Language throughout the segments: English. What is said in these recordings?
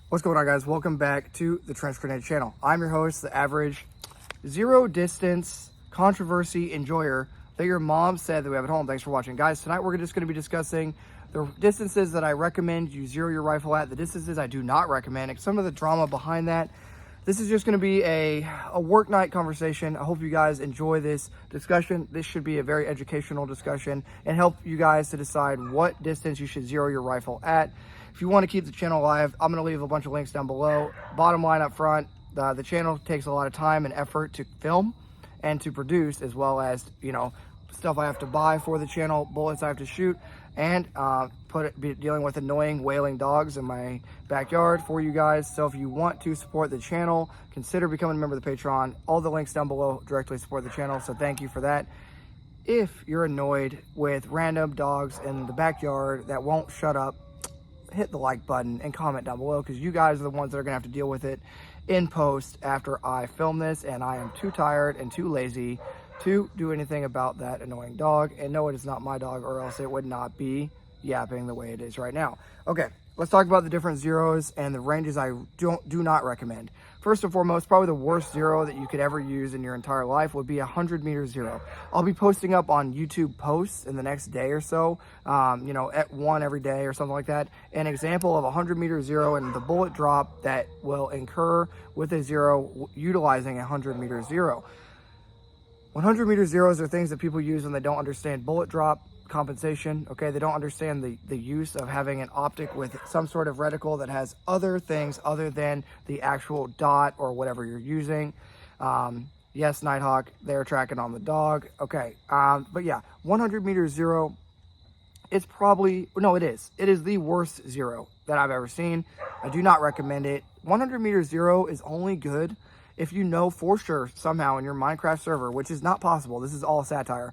What's going on, guys? Welcome back to the Trench Grenade channel. I'm your host, the average zero distance controversy enjoyer that your mom said that we have at home. Thanks for watching, guys. Tonight we're just going to be discussing the distances that I recommend you zero your rifle at, the distances I do not recommend, and some of the drama behind that. This is just going to be a work night conversation. I hope you guys enjoy this discussion. This should be a very educational discussion and help you guys to decide what distance you should zero your rifle at. If you want to keep the channel alive, I'm going to leave a bunch of links down below. Bottom line up front, the channel takes a lot of time and effort to film and to produce, as well as, you know, stuff I have to buy for the channel, bullets I have to shoot, and be dealing with annoying wailing dogs in my backyard for you guys. So if you want to support the channel, consider becoming a member of the Patreon. All the links down below directly support the channel, so thank you for that. If you're annoyed with random dogs in the backyard that won't shut up, hit the like button and comment down below, because you guys are the ones that are gonna have to deal with it in post after I film this, and I am too tired and too lazy to do anything about that annoying dog. And no, it is not my dog, or else it would not be yapping the way it is right now. Okay, let's talk about the different zeros and the ranges I do not recommend. First and foremost, probably the worst zero that you could ever use in your entire life would be a 100-meter zero. I'll be posting up on YouTube posts in the next day or so, you know, at one every day or something like that, an example of a 100-meter zero and the bullet drop that will incur with a zero utilizing a 100-meter zero. 100-meter zeros are things that people use when they don't understand bullet drop compensation. Okay, they don't understand the use of having an optic with some sort of reticle that has other things other than the actual dot or whatever you're using. Yes, Nighthawk, they're tracking on the dog. Okay, but yeah, 100-meter zero, it's probably, no, it is the worst zero that I've ever seen. I do not recommend it. 100-meter zero is only good if you know for sure somehow in your Minecraft server, which is not possible, this is all satire,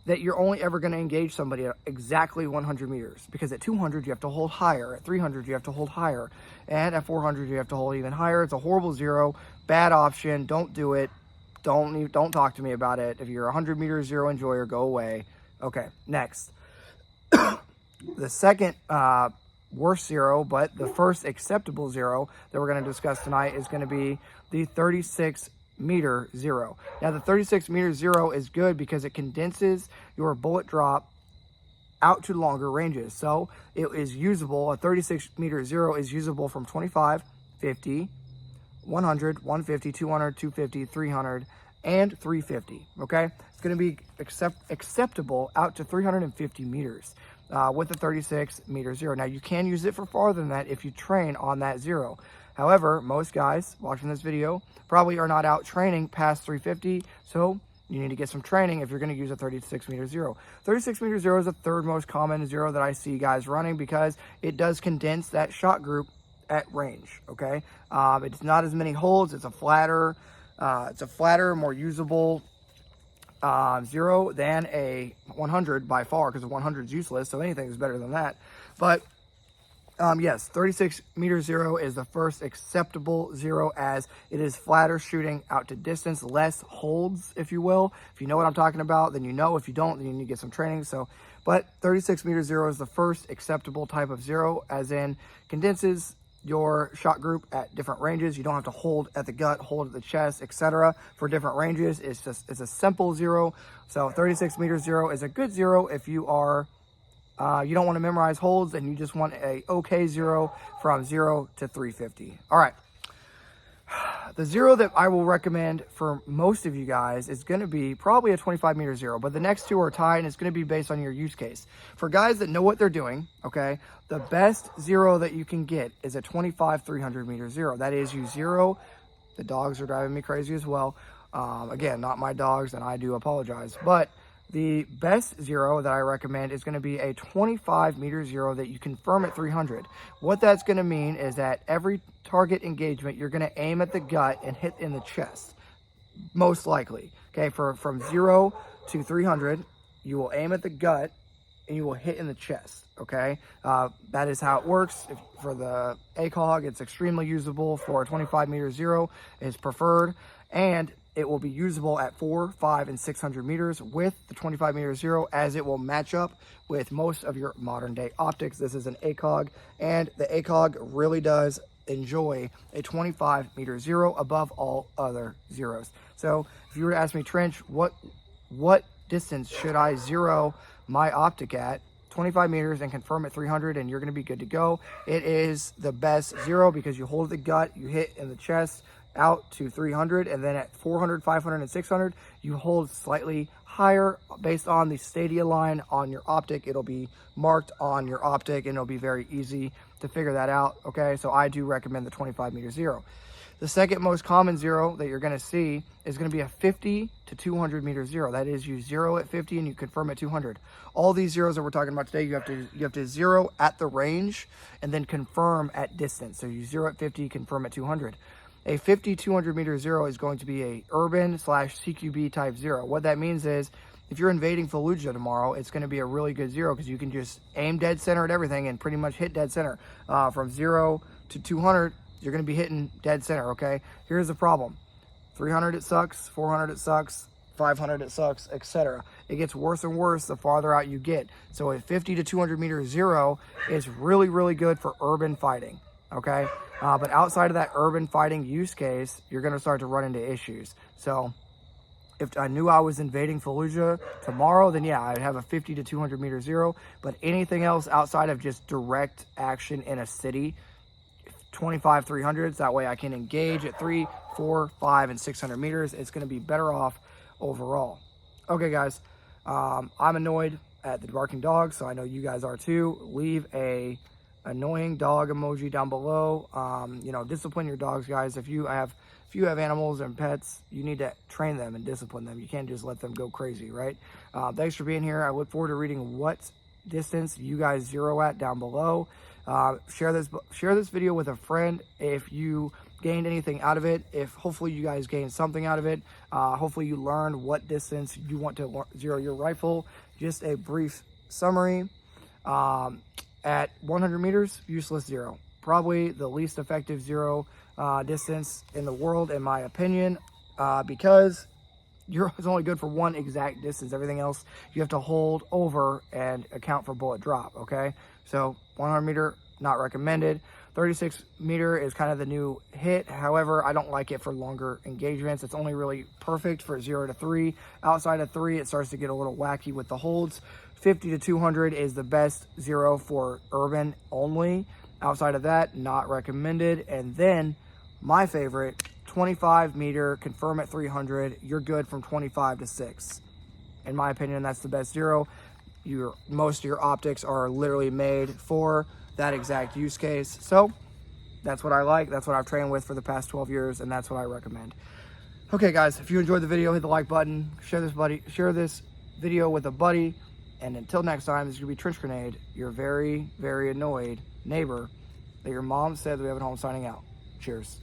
that you're only ever going to engage somebody at exactly 100 meters. Because at 200, you have to hold higher. At 300, you have to hold higher. And at 400, you have to hold even higher. It's a horrible zero. Bad option. Don't do it. Don't talk to me about it. If you're a 100-meter zero enjoyer, go away. Okay, next. The second worst zero, but the first acceptable zero that we're going to discuss tonight is going to be the 36-meter zero. Now, the 36-meter zero is good because it condenses your bullet drop out to longer ranges. So it is usable. A 36-meter zero is usable from 25, 50, 100, 150, 200, 250, 300, and 350. Okay, it's going to be acceptable out to 350 meters with a 36-meter zero. Now, you can use it for farther than that if you train on that zero. However, most guys watching this video probably are not out training past 350, so you need to get some training if you're going to use a 36-meter zero. 36-meter zero is the third most common zero that I see guys running because it does condense that shot group at range. Okay, it's not as many holes. It's a flatter, more usable zero than a 100 by far, because a 100 is useless, so anything is better than that. But yes, 36-meter zero is the first acceptable zero, as it is flatter shooting out to distance, less holds, if you will. If you know what I'm talking about, then you know. If you don't, then you need to get some training. So, but 36-meter zero is the first acceptable type of zero, as in condenses your shot group at different ranges. You don't have to hold at the gut, hold at the chest, etc. for different ranges. It's a simple zero. So 36-meter zero is a good zero if you are you don't want to memorize holds and you just want a okay zero from 0 to 350. All right. The zero that I will recommend for most of you guys is going to be probably a 25-meter zero, but the next two are tied, and it's going to be based on your use case. For guys that know what they're doing, okay, the best zero that you can get is a 25 300-meter zero. That is, you zero. The dogs are driving me crazy as well. Again, not my dogs, and I do apologize, but the best zero that I recommend is going to be a 25-meter zero that you confirm at 300. What that's going to mean is that every target engagement, you're going to aim at the gut and hit in the chest, most likely. Okay, from 0 to 300, you will aim at the gut and you will hit in the chest. Okay, that is how it works. For the ACOG, it's extremely usable. For a 25-meter zero, it's preferred. And it will be usable at 4, 5, and 600 meters with the 25 meter zero, as it will match up with most of your modern day optics. This is an ACOG, and the ACOG really does enjoy a 25 meter zero above all other zeros. So if you were to ask me, Trench, what distance should I zero my optic at? 25 meters and confirm at 300, and you're going to be good to go. It is the best zero because you hold the gut, you hit in the chest out to 300, and then at 400, 500, and 600, you hold slightly higher based on the stadia line on your optic. It'll be marked on your optic, and it'll be very easy to figure that out. Okay, so I do recommend the 25 meter zero. The second most common zero that you're going to see is going to be a 50 to 200 meter zero. That is, you zero at 50 and you confirm at 200. All these zeros that we're talking about today, you have to zero at the range and then confirm at distance. So you zero at 50, confirm at 200. A 50 200 meter zero is going to be a urban / CQB type zero. What that means is, if you're invading Fallujah tomorrow, it's going to be a really good zero because you can just aim dead center at everything and pretty much hit dead center. From 0 to 200, you're going to be hitting dead center, okay? Here's the problem. 300, it sucks. 400, it sucks. 500, it sucks, etc. It gets worse and worse the farther out you get. So a 50 to 200 meter zero is really, really good for urban fighting, okay? But outside of that urban fighting use case, you're going to start to run into issues. So if I knew I was invading Fallujah tomorrow, then yeah, I'd have a 50 to 200 meter zero. But anything else outside of just direct action in a city, 25 300s, that way I can engage at 3, 4, 5, and 600 meters. It's going to be better off overall. Okay, guys, I'm annoyed at the barking dog, so I know you guys are too. Leave a annoying dog emoji down below. You know, discipline your dogs, guys. If you have animals and pets, you need to train them and discipline them. You can't just let them go crazy, right? Thanks for being here. I look forward to reading what distance you guys zero at down below. Share this video with a friend if you gained anything out of it. If hopefully you guys gained something out of it. Hopefully you learned what distance you want to zero your rifle. Just a brief summary. At 100 meters, useless zero. Probably the least effective zero distance in the world, in my opinion, because it's only good for one exact distance. Everything else you have to hold over and account for bullet drop, okay? So 100 meter, not recommended. 36 meter is kind of the new hit. However, I don't like it for longer engagements. It's only really perfect for 0 to 3. Outside of 3, it starts to get a little wacky with the holds. 50 to 200 is the best zero for urban only. Outside of that, not recommended. And then my favorite, 25 meter, confirm at 300. You're good from 25 to 6. In my opinion, that's the best zero. Most of your optics are literally made for that exact use case. So that's what I like. That's what I've trained with for the past 12 years, and that's what I recommend. Okay, guys, if you enjoyed the video, hit the like button, share this video with a buddy, and until next time, this is gonna be Trench Grenade, your very, very annoyed neighbor that your mom said that we have at home, signing out. Cheers.